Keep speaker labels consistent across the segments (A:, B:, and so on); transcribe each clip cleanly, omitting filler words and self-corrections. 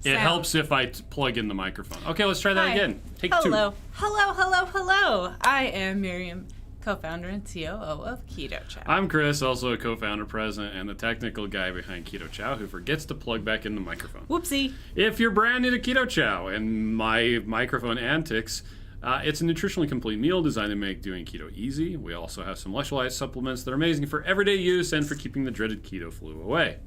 A: It helps if I plug in the microphone. Okay, let's try that again. Take two.
B: Hello. I am Miriam, co-founder and COO of Keto Chow.
A: I'm Chris, also a co-founder, president, and the technical guy behind Keto Chow who forgets to plug back in the microphone.
B: Whoopsie.
A: If you're brand new to Keto Chow and my microphone antics, it's a nutritionally complete meal designed to make doing keto easy. We also have some electrolyte supplements that are amazing for everyday use and for keeping the dreaded keto flu away.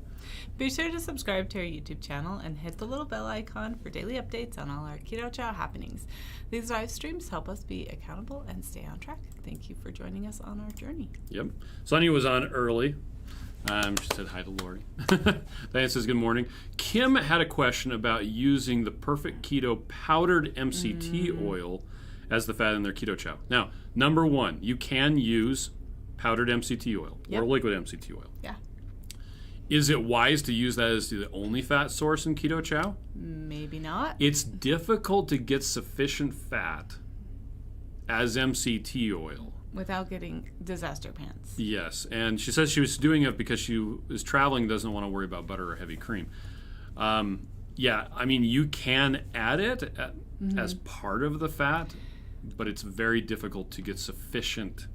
B: Be sure to subscribe to our YouTube channel and hit the little bell icon for daily updates on all our Keto Chow happenings. These live streams help us be accountable and stay on track. Thank you for joining us on our journey.
A: Yep. Sonny was on early. She said hi to Lori. Diane says good morning. Kim had a question about using the Perfect Keto powdered MCT oil as the fat in their Keto Chow. Now, number one, you can use powdered MCT oil or liquid MCT oil.
B: Yeah.
A: Is it wise to use that as the only fat source in Keto Chow?
B: Maybe not.
A: It's difficult to get sufficient fat as MCT oil.
B: Without getting disaster pants.
A: Yes, and she says she was doing it because she is traveling, doesn't want to worry about butter or heavy cream. Yeah, I mean, you can add it as part of the fat, but it's very difficult to get sufficient.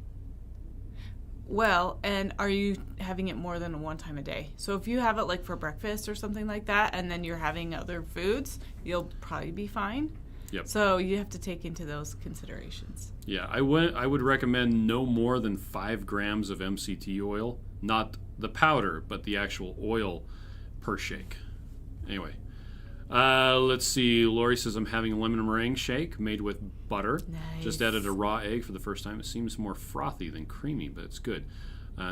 B: Well, and are you having it more than one time a day? So if you have it like for breakfast or something like that, and then you're having other foods, you'll probably be fine.
A: Yep.
B: So you have to take into those considerations.
A: Yeah, I would recommend no more than 5 grams of MCT oil, not the powder, but the actual oil per shake. Anyway, let's see. Lori says, I'm having a lemon meringue shake made with butter.
B: Nice.
A: Just added a raw egg for the first time. It seems more frothy than creamy, but it's good.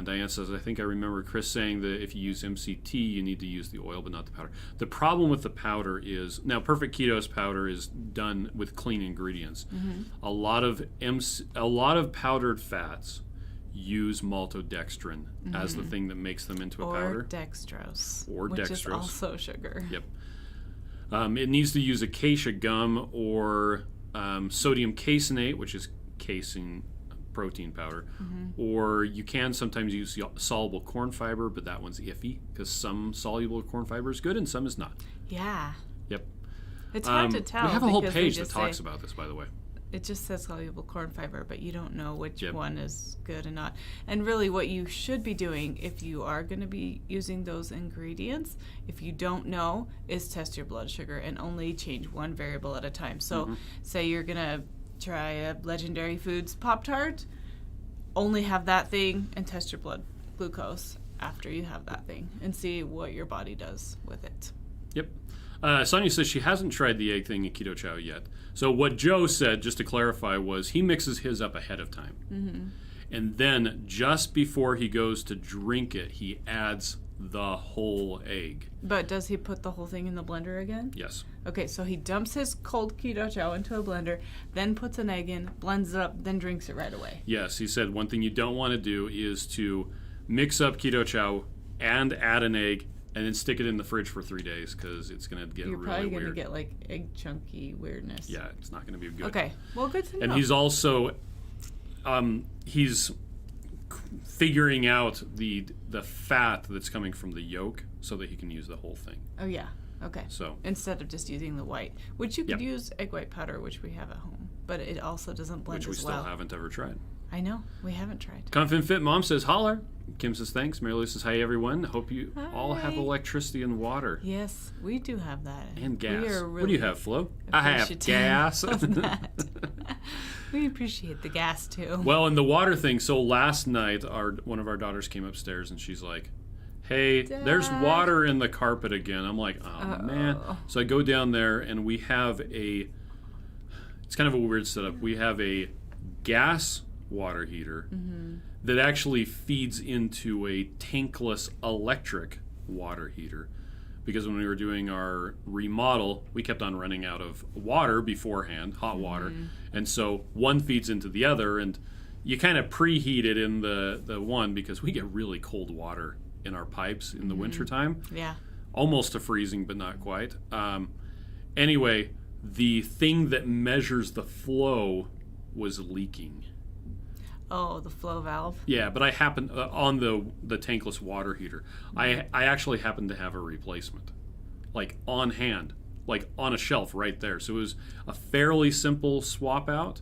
A: Diane says, I think I remember Chris saying that if you use MCT, you need to use the oil, but not the powder. The problem with the powder is, now Perfect Keto's powder is done with clean ingredients. A lot of powdered fats use maltodextrin as the thing that makes them into a powder.
B: Or dextrose.
A: Which
B: is also sugar.
A: Yep. It needs to use acacia gum or sodium caseinate, which is casein protein powder, or you can sometimes use soluble corn fiber, but that one's iffy because some soluble corn fiber is good and some is not.
B: Yeah.
A: Yep.
B: It's hard to tell.
A: We have a whole page that talks about this, by the way.
B: It just says soluble corn fiber, but you don't know which one is good and not. And really what you should be doing if you are going to be using those ingredients, if you don't know, is test your blood sugar and only change one variable at a time. So say you're going to try a Legendary Foods Pop-Tart, only have that thing and test your blood glucose after you have that thing and see what your body does with it.
A: Yep. Sonia says she hasn't tried the egg thing in Keto Chow yet. So what Joe said, just to clarify, was he mixes his up ahead of time. And then just before he goes to drink it, he adds the whole egg.
B: But does he put the whole thing in the blender again?
A: Yes.
B: Okay, so he dumps his cold Keto Chow into a blender, then puts an egg in, blends it up, then drinks it right away.
A: Yes, he said one thing you don't want to do is to mix up Keto Chow and add an egg and then stick it in the fridge for 3 days because it's going to get really weird.
B: You're probably going to get like egg chunky weirdness.
A: Yeah, it's not going to be good.
B: Okay, well, good to know.
A: And he's also, he's figuring out the fat that's coming from the yolk so that he can use the whole thing.
B: Oh, yeah. Okay.
A: So
B: instead of just using the white, which you could use egg white powder, which we have at home, but it also doesn't blend as well.
A: Which we still haven't ever tried.
B: I know. We haven't tried.
A: Confident Fit Mom says, holler. Kim says, thanks. Mary Lou says, hi, everyone. Hope you all have electricity and water.
B: Yes, we do have that.
A: And gas.
B: We are really
A: what do you have, Flo? I have gas.
B: We appreciate the gas, too.
A: Well, and the water thing. So last night, one of our daughters came upstairs, and she's like, hey,
B: Dad,
A: there's water in the carpet again. I'm like, oh, man. So I go down there, and we have it's kind of a weird setup. We have a gas water heater that actually feeds into a tankless electric water heater, because when we were doing our remodel, we kept on running out of water beforehand, hot water, and so one feeds into the other, and you kind of preheat it in the one because we get really cold water in our pipes in the wintertime.
B: Yeah.
A: Almost to freezing, but not quite. Anyway, the thing that measures the flow was leaking.
B: Oh, the flow valve.
A: Yeah, but I happened on the tankless water heater. I actually happened to have a replacement, like on hand, like on a shelf right there. So it was a fairly simple swap out.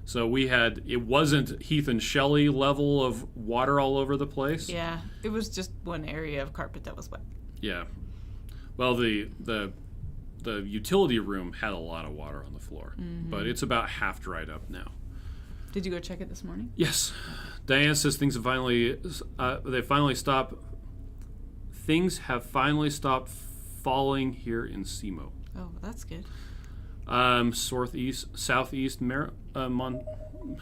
A: So it wasn't Heath and Shelley level of water all over the place.
B: Yeah, it was just one area of carpet that was wet.
A: Yeah. Well, the utility room had a lot of water on the floor, but it's about half dried up now.
B: Did you go check it this morning?
A: Yes. Diane says things have finally stopped. Things have finally stopped falling here in SEMO.
B: Oh, that's good.
A: Southeast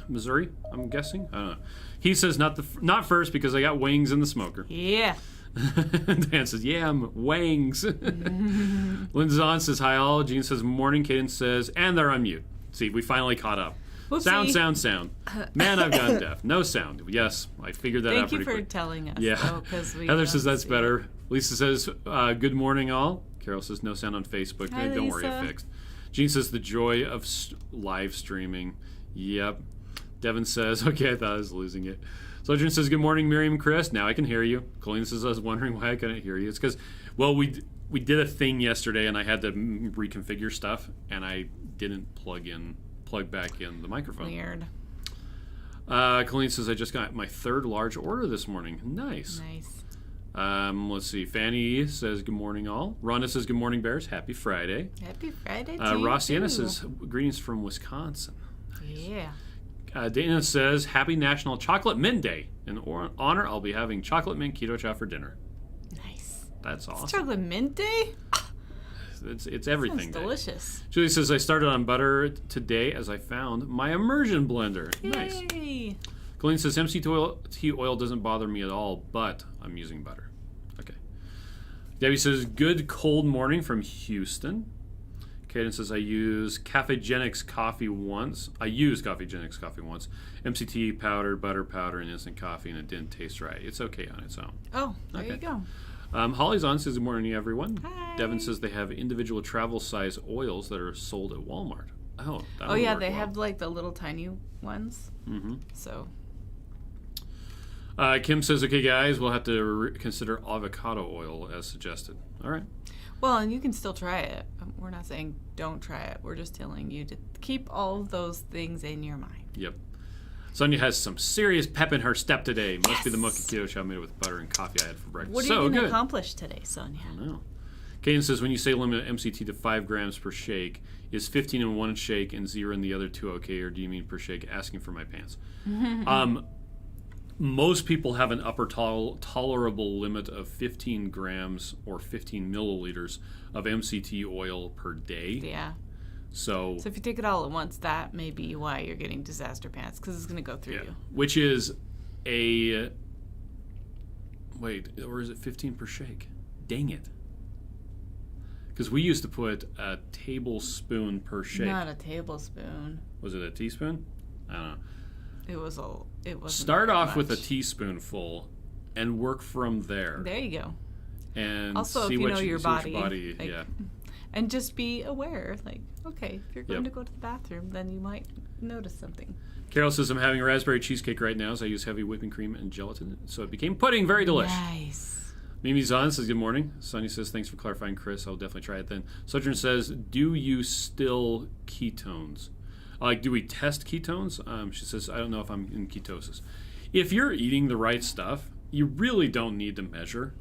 A: Missouri, I'm guessing. I don't know. He says not first because I got wings in the smoker.
B: Yeah.
A: Dan says, yeah, I'm wings. Linzon says, hi all. Gene says, morning. Kaden says, and they're on mute. See, we finally caught up.
B: Whoopsie.
A: Sound. Man, I've gone deaf. No sound. Yes, I figured that out pretty quick.
B: Thank you for telling us.
A: Yeah. Heather says, that's better.
B: It.
A: Lisa says, good morning all. Carol says, no sound on Facebook.
B: Hi,
A: Don't
B: Lisa.
A: worry, it fixed. Gene says, the joy of live streaming. Yep. Devin says, okay, I thought I was losing it. Sojourn says, good morning, Miriam and Chris. Now I can hear you. Colleen says, I was wondering why I couldn't hear you. It's because, well, we did a thing yesterday, and I had to reconfigure stuff, and I didn't plug back in the microphone.
B: Weird.
A: Colleen says, I just got my third large order this morning. Nice. Let's see. Fanny says, good morning, all. Rhonda says, good morning, Bears. Happy Friday.
B: Happy Friday to you,
A: Rossiana
B: too.
A: says, greetings from Wisconsin.
B: Yeah.
A: Dana says, happy National Chocolate Mint Day. In honor, I'll be having chocolate mint keto chow for dinner.
B: Nice.
A: That's awesome.
B: It's chocolate mint day?
A: It's everything.
B: Sounds delicious.
A: Julie says, I started on butter today as I found my immersion blender.
B: Yay.
A: Nice. Colleen says, MCT oil doesn't bother me at all, but I'm using butter. Okay. Debbie says, good cold morning from Houston. Kaden says, I use Cafegenics coffee once. MCT powder, butter powder, and instant coffee, and it didn't taste right. It's okay on its own.
B: Oh, there you go.
A: Holly's on says, good morning, everyone.
B: Hi.
A: Devin says they have individual travel size oils that are sold at Walmart.
B: Oh yeah, they have like the little tiny ones.
A: Mm-hmm.
B: So.
A: Kim says, okay, guys, we'll have to consider avocado oil as suggested. All right.
B: Well, and you can still try it. We're not saying don't try it. We're just telling you to keep all of those things in your mind.
A: Yep. Sonia has some serious pep in her step today. Must
B: Yes.
A: be the mocha keto chow made with butter and coffee I had for breakfast.
B: What are you going to accomplish today, Sonia?
A: I don't know. Kaden says, when you say limit MCT to 5 grams per shake, is 15 in one shake and 0 in the other two okay, or do you mean per shake? Asking for my pants. Most people have an upper tolerable limit of 15 grams or 15 milliliters of MCT oil per day.
B: Yeah.
A: So
B: if you take it all at once, that may be why you're getting disaster pants, because it's going to go through you.
A: Which is or is it 15 per shake? Dang it. Because we used to put a tablespoon per shake.
B: Not a tablespoon.
A: Was it a teaspoon? I don't know.
B: It was
A: Start off with a teaspoonful and work from there.
B: There you go.
A: And
B: also,
A: see
B: if you
A: what
B: know your body,
A: like, yeah.
B: And just be aware, like, okay, if you're going to go to the bathroom, then you might notice something.
A: Carol says, I'm having a raspberry cheesecake right now, so I use heavy whipping cream and gelatin, so it became pudding. Very delicious.
B: Nice.
A: Mimi Zahn says, good morning. Sonny says, thanks for clarifying, Chris. I'll definitely try it then. Sojourn says, do you still ketones? Do we test ketones? She says, I don't know if I'm in ketosis. If you're eating the right stuff, you really don't need to measure.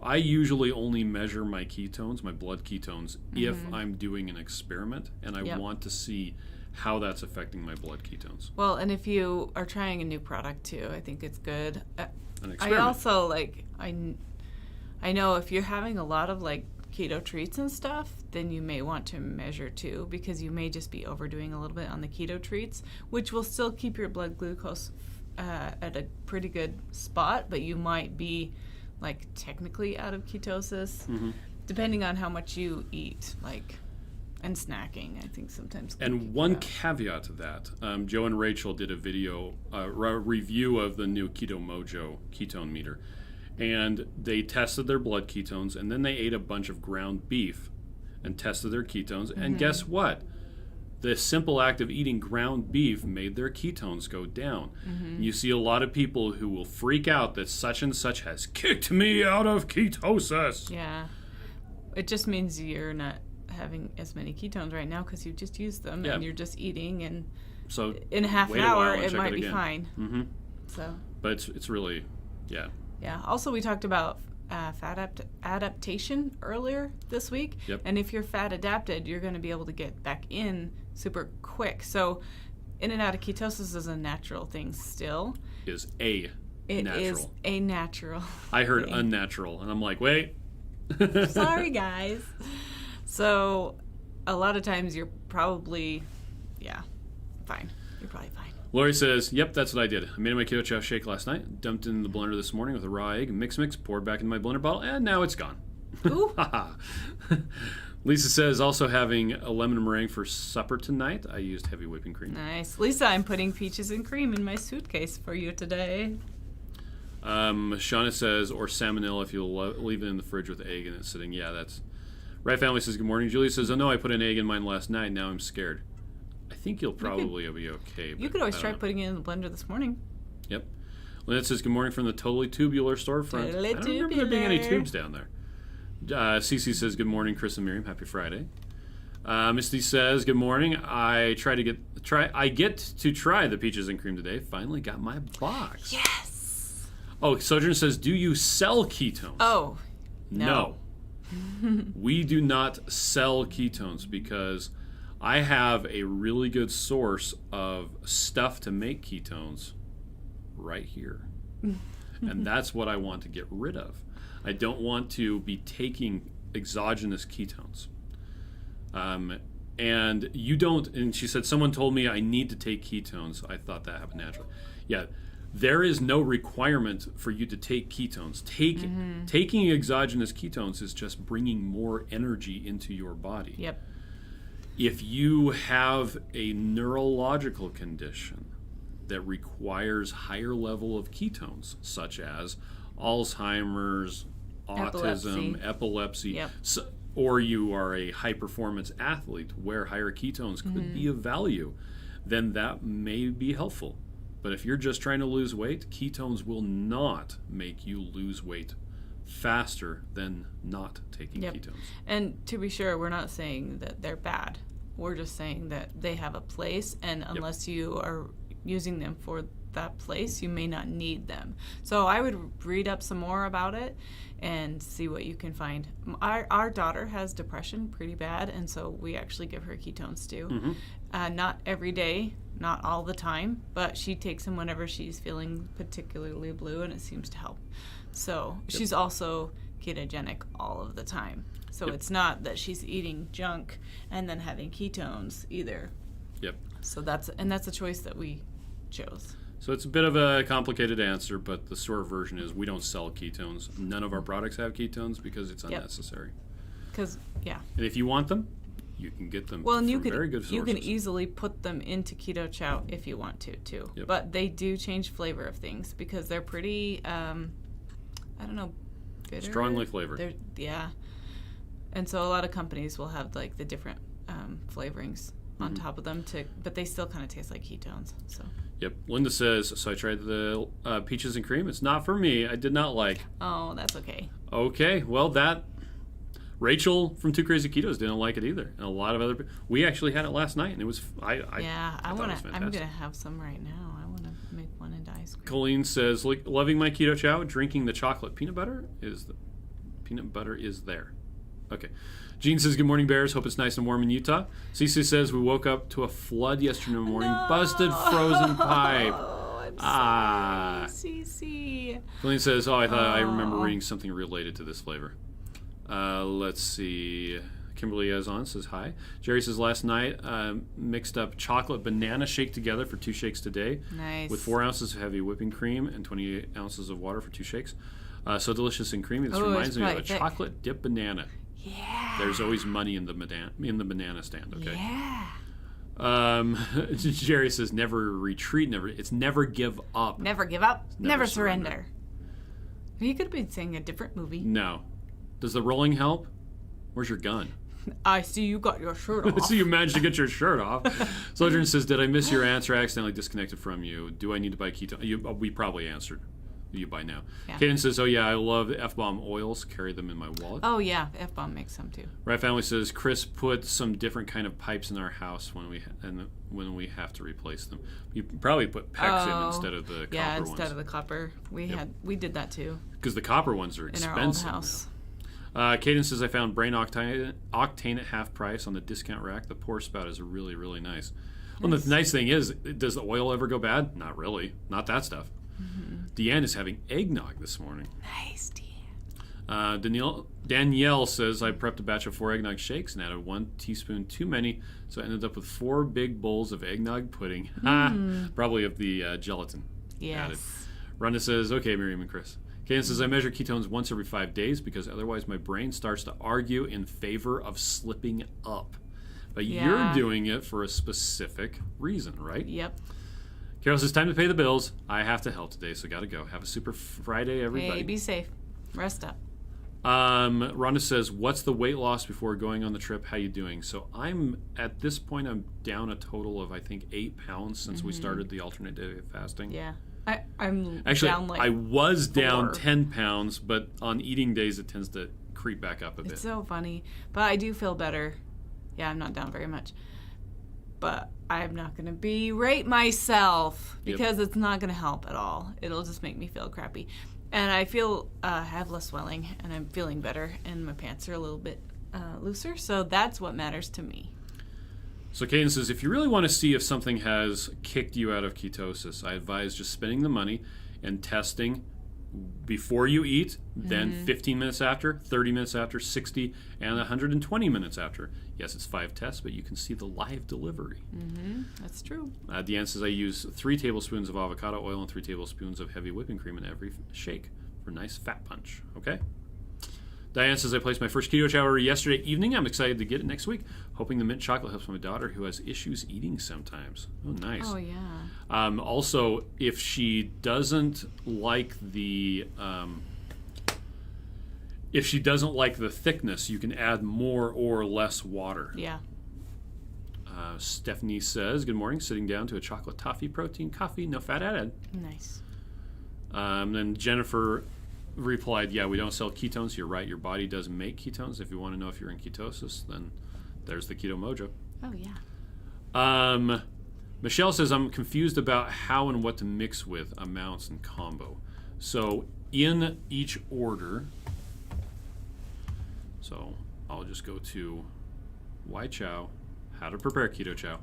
A: I usually only measure my ketones, my blood ketones, if I'm doing an experiment and I want to see how that's affecting my blood ketones.
B: Well, and if you are trying a new product too, I think it's good.
A: An experiment.
B: I also I know if you're having a lot of like keto treats and stuff, then you may want to measure too, because you may just be overdoing a little bit on the keto treats, which will still keep your blood glucose at a pretty good spot, but you might be like technically out of ketosis, depending on how much you eat, like, and snacking, I think sometimes.
A: And one caveat to that, Joe and Rachel did a video, review of the new Keto Mojo ketone meter. And they tested their blood ketones, and then they ate a bunch of ground beef and tested their ketones. And guess what? The simple act of eating ground beef made their ketones go down. You see a lot of people who will freak out that such and such has kicked me out of ketosis.
B: Yeah. It just means you're not having as many ketones right now because you just used them
A: Yeah.
B: and you're just eating, and
A: So
B: in half an
A: wait a while
B: hour
A: and
B: it
A: check
B: might
A: it
B: be
A: again.
B: fine.
A: Mm-hmm.
B: So,
A: But it's really, yeah.
B: yeah. Also, we talked about fat adaptation earlier this week.
A: Yep.
B: And if you're fat adapted, you're going to be able to get back in super quick. So in and out of ketosis is a natural thing still.
A: Is a
B: It
A: natural.
B: is a natural
A: I heard
B: thing.
A: unnatural, and I'm like, wait.
B: Sorry, guys. So a lot of times you're probably, fine. You're probably fine.
A: Lori says, yep, that's what I did. I made my Keto Chow shake last night, dumped it in the blender this morning with a raw egg, mix, poured back into my blender bottle, and now it's gone.
B: Ooh.
A: Lisa says, also having a lemon meringue for supper tonight. I used heavy whipping cream.
B: Nice. Lisa, I'm putting peaches and cream in my suitcase for you today.
A: Shauna says, or salmonella if you'll leave it in the fridge with egg and it's sitting. Yeah, that's... Right Family says, good morning. Julie says, oh no, I put an egg in mine last night. Now I'm scared. I think you'll probably be okay.
B: You could always try putting it in the blender this morning.
A: Yep. Lynette says, good morning from the Totally Tubular storefront.
B: Totally
A: I don't remember there being any
B: tubular.
A: tubes down there. Cece says, good morning, Chris and Miriam. Happy Friday. Misty says, good morning. I get to try the peaches and cream today. Finally got my box.
B: Yes.
A: Oh, Sojourn says, do you sell ketones?
B: Oh, no.
A: We do not sell ketones because I have a really good source of stuff to make ketones right here. And that's what I want to get rid of. I don't want to be taking exogenous ketones. And you don't, and she said, someone told me I need to take ketones. I thought that happened naturally. Yeah, there is no requirement for you to take ketones. Taking exogenous ketones is just bringing more energy into your body.
B: Yep.
A: If you have a neurological condition that requires higher level of ketones, such as Alzheimer's, autism, epilepsy,
B: Yep.
A: or you are a high-performance athlete where higher ketones could be of value, then that may be helpful. But if you're just trying to lose weight, ketones will not make you lose weight faster than not taking ketones.
B: And to be sure, we're not saying that they're bad. We're just saying that they have a place, and unless you are using them for that place, you may not need them. So I would read up some more about it and see what you can find. Our daughter has depression pretty bad, and so we actually give her ketones too. Not every day, not all the time, but she takes them whenever she's feeling particularly blue, and it seems to help. So she's also ketogenic all of the time. So it's not that she's eating junk and then having ketones either.
A: Yep.
B: So that's a choice that we chose.
A: So it's a bit of a complicated answer, but the short version is we don't sell ketones. None of our products have ketones because it's unnecessary.
B: Because,
A: And if you want them, you can get them
B: well, and
A: from very good sources.
B: you can easily put them into Keto Chow if you want to, too.
A: Yep.
B: But they do change flavor of things because they're pretty, I don't know, bitter.
A: Strongly flavored.
B: And so a lot of companies will have, like, the different flavorings on top of them, but they still kind of taste like ketones, so...
A: Yep. Linda says, so I tried the peaches and cream. It's not for me. I did not like.
B: Oh, that's okay.
A: Okay. Well, Rachel from Two Crazy Ketos didn't like it either. And a lot of other people. We actually had it last night, and it was, I thought it was fantastic.
B: I'm going to have some right now. I want to make one into ice cream.
A: Colleen says, loving my Keto Chow, drinking the chocolate peanut butter is there. Okay. Jean says, good morning, Bears. Hope it's nice and warm in Utah. Cece says, we woke up to a flood yesterday morning.
B: No.
A: Busted frozen pipe.
B: Oh, I'm sorry, Cece.
A: Colleen says, I remember reading something related to this flavor. Let's see. Kimberly Azon says, hi. Jerry says, last night, mixed up chocolate banana shake together for 2 shakes today.
B: Nice.
A: With 4 ounces of heavy whipping cream and 28 ounces of water for 2 shakes. So delicious and creamy. This reminds me of a chocolate dip banana.
B: Yeah.
A: There's always money in the banana stand, okay?
B: Yeah.
A: Jerry says, never retreat, never give up.
B: Never give up, never surrender. You could have been saying a different movie.
A: No. Does the rolling help? Where's your gun?
B: I see you got your shirt off.
A: So you managed to get your shirt off. Sojourn says, did I miss your answer? I accidentally disconnected from you. Do I need to buy ketone? We probably answered you buy now.
B: Yeah.
A: Kaden says, oh yeah, I love F-bomb oils. Carry them in my wallet.
B: Oh yeah, F-bomb makes some too.
A: Right Family says, Chris put some different kind of pipes in our house when we have to replace them. You probably put PEX in instead of the copper ones.
B: Yeah, instead of the copper. We did that too.
A: Because the copper ones are expensive in our old house. Kaden says, I found Brain Octane at half price on the discount rack. The pour spout is really, really nice. Well, the nice thing is, does the oil ever go bad? Not really. Not that stuff. Mm-hmm. Deanne is having eggnog this morning.
B: Nice, Deanne.
A: Danielle says, I prepped a batch of 4 eggnog shakes and added 1 teaspoon too many, so I ended up with 4 big bowls of eggnog pudding. Probably of the gelatin added. Rhonda says, okay, Miriam and Chris. Kaden says, I measure ketones once every 5 days because otherwise my brain starts to argue in favor of slipping up. But you're doing it for a specific reason, right?
B: Yep.
A: Carol says, time to pay the bills. I have to help today, so gotta go. Have a super Friday, everybody.
B: Hey, be safe. Rest up.
A: Rhonda says, what's the weight loss before going on the trip? How you doing? So at this point, I'm down a total of, I think, 8 pounds since we started the alternate day of fasting.
B: Yeah. I'm
A: actually
B: down like
A: I was
B: 4.
A: down 10 pounds, but on eating days it tends to creep back up a bit.
B: It's so funny, but I do feel better. Yeah, I'm not down very much, but I'm not going to berate myself because it's not going to help at all. It'll just make me feel crappy, and I feel I have less swelling, and I'm feeling better, and my pants are a little bit looser, so that's what matters to me.
A: So Kaden says, if you really want to see if something has kicked you out of ketosis, I advise just spending the money and testing before you eat, then 15 minutes after, 30 minutes after, 60, and 120 minutes after. Yes, it's 5 tests, but you can see the live delivery.
B: That's true.
A: Deanne says, I use 3 tablespoons of avocado oil and 3 tablespoons of heavy whipping cream in every shake for a nice fat punch. Okay? Diane says, I placed my first Keto Chow order yesterday evening. I'm excited to get it next week. Hoping the mint chocolate helps my daughter who has issues eating sometimes. Oh, nice.
B: Oh, yeah.
A: Also, if she doesn't like the thickness, you can add more or less water.
B: Yeah.
A: Stephanie says, good morning. Sitting down to a chocolate toffee protein coffee, no fat added.
B: Nice.
A: Then Jennifer replied, yeah, we don't sell ketones. You're right. Your body does make ketones. If you want to know if you're in ketosis, then there's the Keto Mojo.
B: Oh, yeah.
A: Michelle says, I'm confused about how and what to mix with amounts and combo. So in each order, so I'll just go to Why Chow, how to prepare Keto Chow.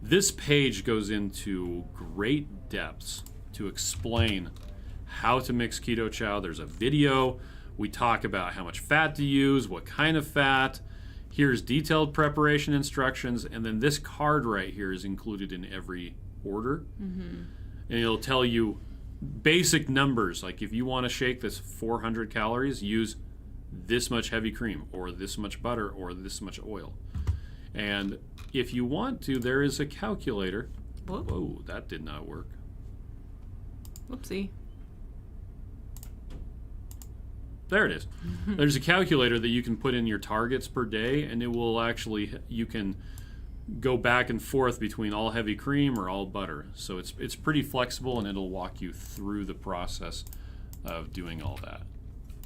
A: This page goes into great depths to explain how to mix Keto Chow. There's a video. We talk about how much fat to use, what kind of fat. Here's detailed preparation instructions, and then this card right here is included in every order. And it'll tell you basic numbers, like if you want a shake that's 400 calories, use this much heavy cream, or this much butter, or this much oil. And if you want to, there is a calculator. Whoa, that did not work.
B: Whoopsie.
A: There it is. There's a calculator that you can put in your targets per day, and it will actually, you can go back and forth between all heavy cream or all butter. So it's pretty flexible, and it'll walk you through the process of doing all that.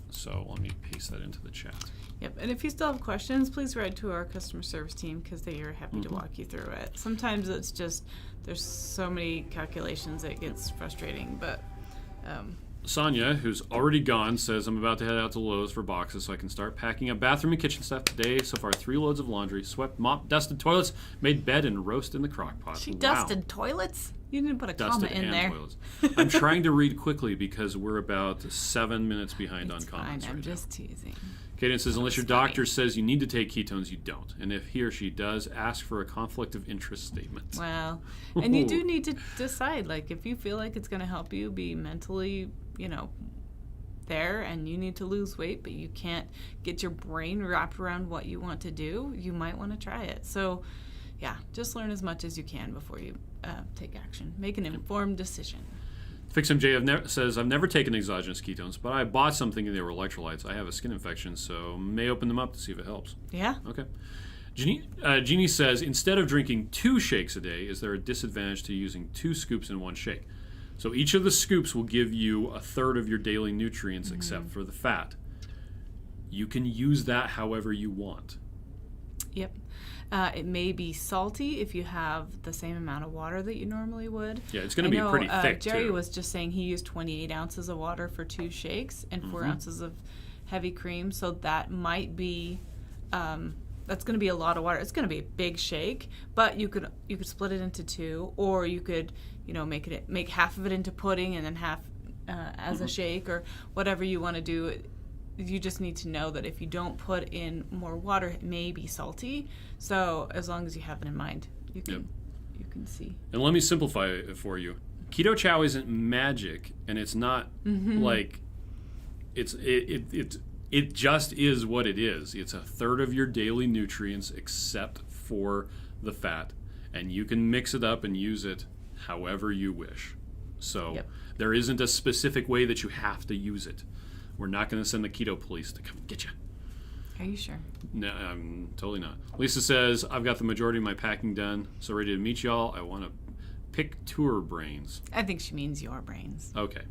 A: So let me paste that into the chat.
B: Yep, and if you still have questions, please write to our customer service team because they are happy to walk you through it. Sometimes it's just, there's so many calculations that it gets frustrating, but...
A: Sonia, who's already gone, says, I'm about to head out to Lowe's for boxes so I can start packing up bathroom and kitchen stuff today. So far, 3 loads of laundry, swept, mopped, dusted toilets, made bed, and roast in the crock pot.
B: She dusted toilets? You didn't put a comma in there.
A: Toilets. I'm trying to read quickly because we're about 7 minutes behind on comments
B: fine. I'm
A: right
B: just
A: now.
B: Teasing.
A: Kaden says, unless your doctor says you need to take ketones, you don't. And if he or she does, ask for a conflict of interest statement.
B: Well, and you do need to decide, like, if you feel like it's going to help you be mentally, there, and you need to lose weight, but you can't get your brain wrapped around what you want to do, you might want to try it. So, yeah, just learn as much as you can before you take action. Make an informed decision.
A: FixMJ says, I've never taken exogenous ketones, but I bought something and they were electrolytes. I have a skin infection, so may open them up to see if it helps.
B: Yeah.
A: Okay. Jeannie says, instead of drinking 2 shakes a day, is there a disadvantage to using 2 scoops in 1 shake? So each of the scoops will give you a third of your daily nutrients except for the fat. You can use that however you want.
B: Yep. It may be salty if you have the same amount of water that you normally would.
A: Yeah, it's going to be pretty thick,
B: Jerry
A: too.
B: was just saying he used 28 ounces of water for 2 shakes and 4 ounces of heavy cream. So that might be, that's going to be a lot of water. It's going to be a big shake, but you could split it into 2, or you could, make half of it into pudding and then half as a shake, or whatever you want to do. You just need to know that if you don't put in more water, it may be salty. So as long as you have it in mind, you can see. And
A: let me simplify it for you. Keto Chow isn't magic, and it's not like it just is what it is. It's a third of your daily nutrients except for the fat, and you can mix it up and use it however you wish. So there isn't a specific way that you have to use it. We're not going to send the keto police to come get you.
B: Are you sure?
A: No, totally not. Lisa says, I've got the majority of my packing done, so ready to meet y'all. I want to pick tour brains.
B: I think she means your brains.
A: Okay.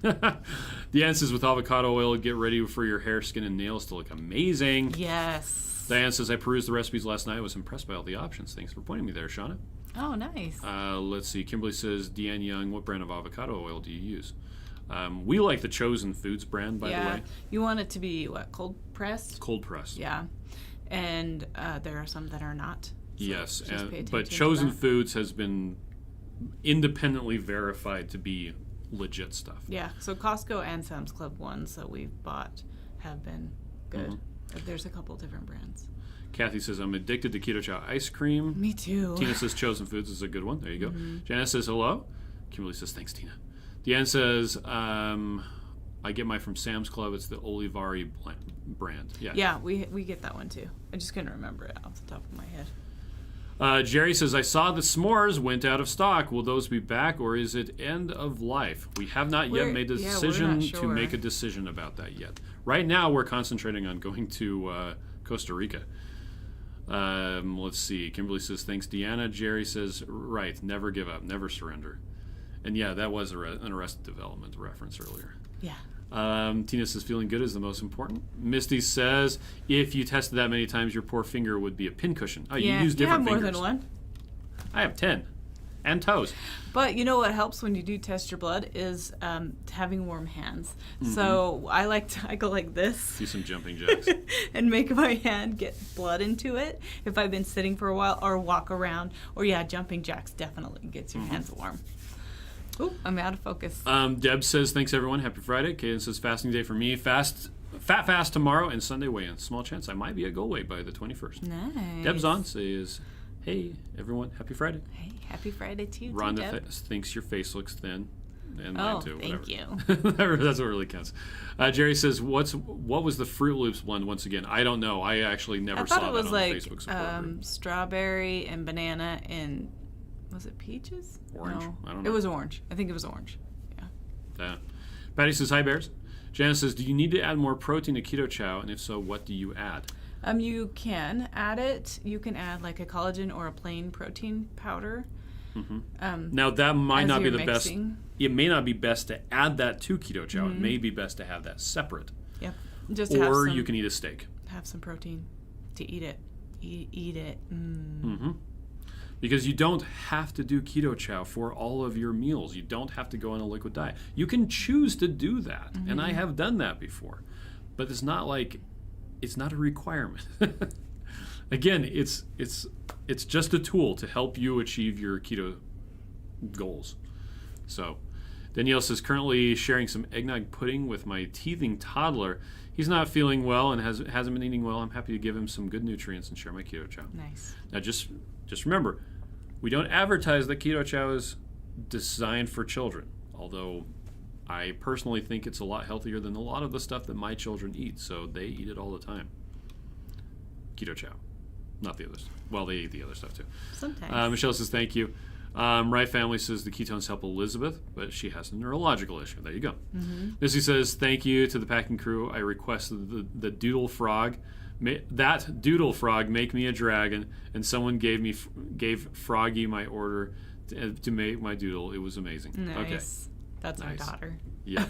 A: Deanne says, with avocado oil, get ready for your hair, skin, and nails to look amazing.
B: Yes.
A: Diane says, I perused the recipes last night. I was impressed by all the options. Thanks for pointing me there, Shauna.
B: Oh, nice.
A: Let's see. Kimberly says, Deanne Young, what brand of avocado oil do you use? We like the Chosen Foods brand, by the way.
B: You want it to be, what, cold pressed?
A: Cold pressed.
B: Yeah. And there are some that are not. So
A: yes, but Chosen Foods has been independently verified to be legit stuff.
B: Yeah, so Costco and Sam's Club ones that we've bought have been good. There's a couple different brands.
A: Kathy says, I'm addicted to Keto Chow ice cream.
B: Me too.
A: Tina says, Chosen Foods is a good one. There you go. Janice says, hello. Kimberly says, thanks, Tina. Deanne says, I get mine from Sam's Club. It's the Olivari brand.
B: Yeah, we get that one too. I just couldn't remember it off the top of my head.
A: Jerry says, I saw the s'mores went out of stock. Will those be back, or is it end of life? We have not yet made a decision to make a decision about that yet. Right now, we're concentrating on going to Costa Rica. Let's see. Kimberly says, thanks, Deanna. Jerry says, right, never give up, never surrender. And yeah, that was an Arrested Development reference earlier.
B: Yeah.
A: Tina says, feeling good is the most important. Misty says, if you tested that many times, your poor finger would be a pincushion. Oh, you use different fingers.
B: You have more than one.
A: I have 10. And toes.
B: But you know what helps when you do test your blood is having warm hands. So I go like this.
A: Do some jumping jacks.
B: And make my hand get blood into it if I've been sitting for a while, or walk around. Or jumping jacks definitely gets your hands warm. Ooh, I'm out of focus.
A: Deb says, thanks everyone. Happy Friday. Kaden says, fasting day for me. Fast tomorrow and Sunday weigh-in. Small chance I might be at goal weight by the 21st.
B: Nice.
A: Deb's on says, hey everyone, happy Friday.
B: Hey, happy Friday to you too,
A: Rhonda
B: Deb.
A: thinks your face looks thin. And mine too.
B: Thank you.
A: That's what really counts. Jerry says, what was the Fruit Loops blend once again? I don't know. I actually never saw that on the Facebook support group.
B: Strawberry and banana and... Was it peaches?
A: Orange?
B: No.
A: I don't know.
B: It was orange. I think it was orange. Yeah.
A: Patty says, hi, Bears. Janice says, do you need to add more protein to Keto Chow? And if so, what do you add?
B: You can add it. You can add like a collagen or a plain protein powder.
A: Now, that might not be the best.
B: It
A: may not be best to add that to Keto Chow. It may be best to have that separate.
B: Yep.
A: Or you can eat a steak.
B: Have some protein to eat it. Eat it.
A: Because you don't have to do Keto Chow for all of your meals. You don't have to go on a liquid diet. You can choose to do that, and I have done that before. But it's not a requirement. Again, it's just a tool to help you achieve your keto goals. So, Danielle says, currently sharing some eggnog pudding with my teething toddler. He's not feeling well and hasn't been eating well. I'm happy to give him some good nutrients and share my Keto Chow.
B: Nice.
A: Now, just remember, we don't advertise that Keto Chow is designed for children, although I personally think it's a lot healthier than a lot of the stuff that my children eat, so they eat it all the time. Keto Chow. Not the others. Well, they eat the other stuff too.
B: Sometimes.
A: Michelle says, thank you. Right Family says the ketones help Elizabeth, but she has a neurological issue. There you go. Missy says, thank you to the packing crew. I requested the doodle frog. That doodle frog make me a dragon, and someone gave Froggy my order to make my doodle. It was amazing.
B: Nice.
A: Okay.
B: That's
A: Nice.
B: our daughter.
A: Yeah.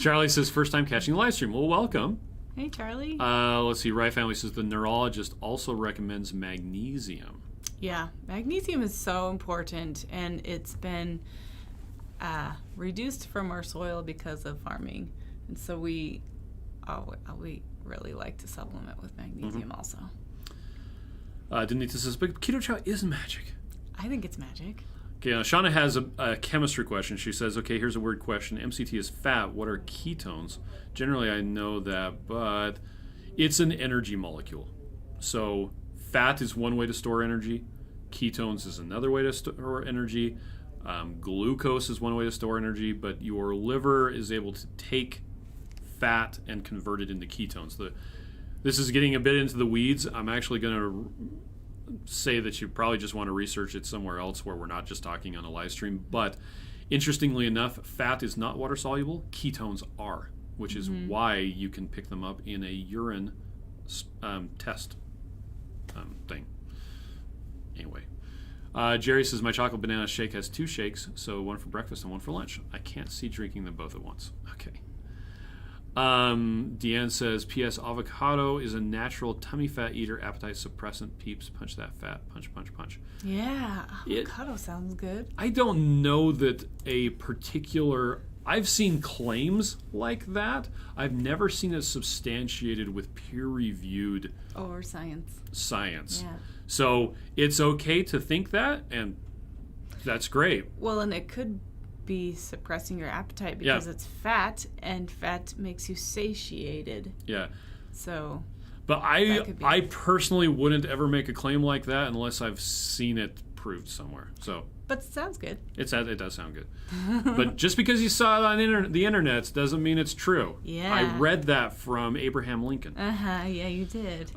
A: Charlie says, first time catching the live stream. Well, welcome.
B: Hey, Charlie.
A: Let's see. Rye Family says the neurologist also recommends magnesium.
B: Yeah, magnesium is so important, and it's been reduced from our soil because of farming, and so we really like to supplement with magnesium also.
A: Denita says, but Keto Chow is magic.
B: I think it's magic.
A: Okay, now Shauna has a chemistry question. She says, okay, here's a weird question. MCT is fat. What are ketones? Generally, I know that, but it's an energy molecule. So fat is one way to store energy. Ketones is another way to store energy. Glucose is one way to store energy, but your liver is able to take fat and convert it into ketones. This is getting a bit into the weeds. I'm actually going to say that you probably just want to research it somewhere else where we're not just talking on a live stream. But interestingly enough, fat is not water soluble. Ketones are, which is why you can pick them up in a urine test thing. Anyway, Jerry says, my chocolate banana shake has 2 shakes, so one for breakfast and one for lunch. I can't see drinking them both at once. Okay. Deanne says, P.S. avocado is a natural tummy fat eater, appetite suppressant. Peeps, punch that fat. Punch, punch, punch.
B: Yeah, avocado sounds good.
A: I don't know that a particular... I've seen claims like that. I've never seen it substantiated with peer-reviewed...
B: Or science.
A: Yeah. So it's okay to think that, and that's great.
B: Well, and it could be suppressing your appetite because it's fat, and fat makes you satiated.
A: Yeah.
B: So...
A: But I personally wouldn't ever make a claim like that unless I've seen it proved somewhere. So...
B: But it sounds good.
A: It does sound good. But just because you saw it on the internet doesn't mean it's true.
B: Yeah.
A: I read that from Abraham Lincoln.
B: Yeah, you did.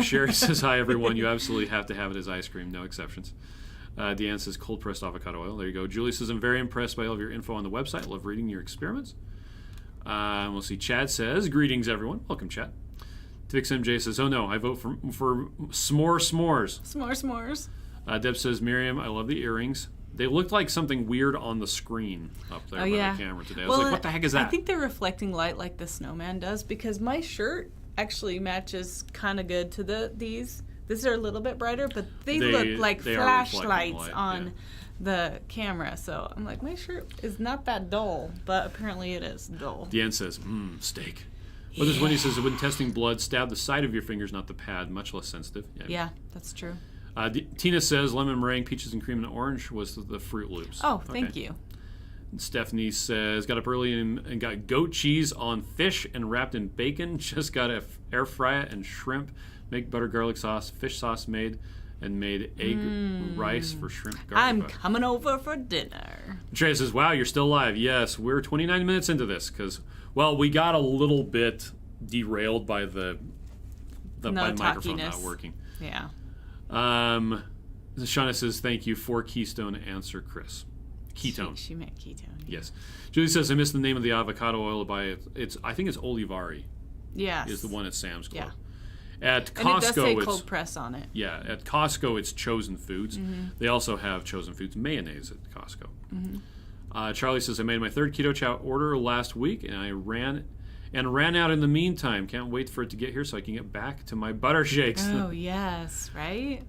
A: Sherry says, hi, everyone. You absolutely have to have it as ice cream. No exceptions. Deanne says, cold-pressed avocado oil. There you go. Julie says, I'm very impressed by all of your info on the website. Love reading your experiments. We'll see. Chad says, greetings, everyone. Welcome, Chad. Vix MJ says, oh, no, I vote for s'mores.
B: S'mores.
A: Deb says, Miriam, I love the earrings. They looked like something weird on the screen up there by the camera today. I was like, what the heck is that?
B: I think they're reflecting light like the snowman does, because my shirt actually matches kind of good to these. These are a little bit brighter, but they look like flashlights on the camera. So I'm like, my shirt is not that dull, but apparently it is dull.
A: Deanne says, steak. Well, this Wendy says, when testing blood, stab the side of your fingers, not the pad. Much less sensitive.
B: Yeah, that's true.
A: Tina says lemon meringue, peaches and cream and orange was the Fruit Loops.
B: Oh, thank you.
A: And Stephanie says, got up early and got goat cheese on fish and wrapped in bacon. Just got to air fry it and shrimp. Make butter garlic sauce, fish sauce made egg rice for shrimp garlic.
B: I'm coming over for dinner.
A: Trey says, wow, you're still live. Yes, we're 29 minutes into this because, well, we got a little bit derailed by the microphone not working.
B: Yeah.
A: Shauna says, thank you for Keystone answer, Chris. Ketone.
B: She meant ketone.
A: Yes. Julie says, I missed the name of the avocado oil by I think it's Olivari.
B: Yes.
A: Is the one at Sam's Club.
B: Yeah.
A: At Costco,
B: and it does say cold press on it.
A: Yeah. At Costco, it's Chosen Foods. Mm-hmm. They also have Chosen Foods mayonnaise at Costco. Mm-hmm. Charlie says, I made my 3rd Keto Chow order last week, and I ran out in the meantime. Can't wait for it to get here so I can get back to my butter shakes.
B: Oh, yes, right?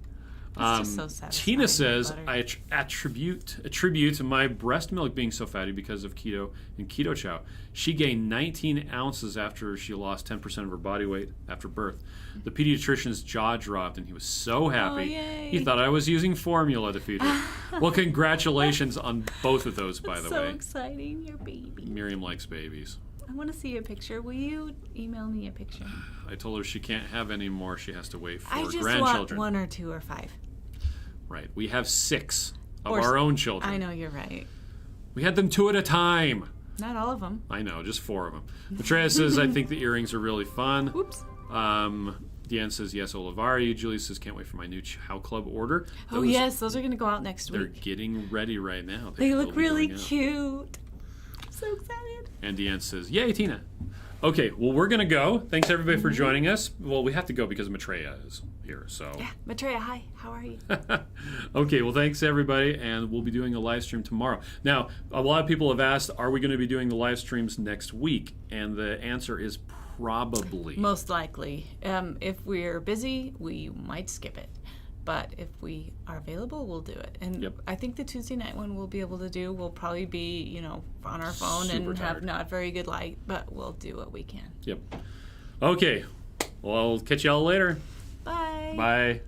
B: It's just so satisfying.
A: Tina says, I attribute my breast milk being so fatty because of keto and Keto Chow. She gained 19 ounces after she lost 10% of her body weight after birth. The pediatrician's jaw dropped, and he was so happy.
B: Oh,
A: he thought I was using formula to feed her. Well, congratulations on both of those, by the way.
B: So exciting, your baby.
A: Miriam likes babies.
B: I want to see a picture. Will you email me a picture?
A: I told her she can't have any more. She has to wait for grandchildren.
B: I just want 1 or 2 or 5.
A: Right. We have 6 of our own children.
B: I know, you're right.
A: We had them 2 at a time.
B: Not all of them.
A: I know, just 4 of them. Maitreya says, I think the earrings are really fun.
B: Whoops.
A: Deanne says, yes, Olivari. Julie says, can't wait for my new Chow Club order.
B: Yes, those are going to go out next week.
A: They're getting ready right now.
B: They look really cute. I'm so excited.
A: And Deanne says, yay, Tina. Okay, well, we're going to go. Thanks, everybody, for joining us. Well, we have to go because Maitreya is here, so.
B: Yeah, Maitreya, hi. How are you?
A: Okay, well, thanks, everybody, and we'll be doing a live stream tomorrow. Now, a lot of people have asked, are we going to be doing the live streams next week? And the answer is probably.
B: Most likely. If we're busy, we might skip it. But if we are available, we'll do it. And I think the Tuesday night one we'll be able to do. We'll probably be, on our phone and have not very good light, but we'll do what we can.
A: Yep. Okay. Well, I'll catch y'all later.
B: Bye.
A: Bye.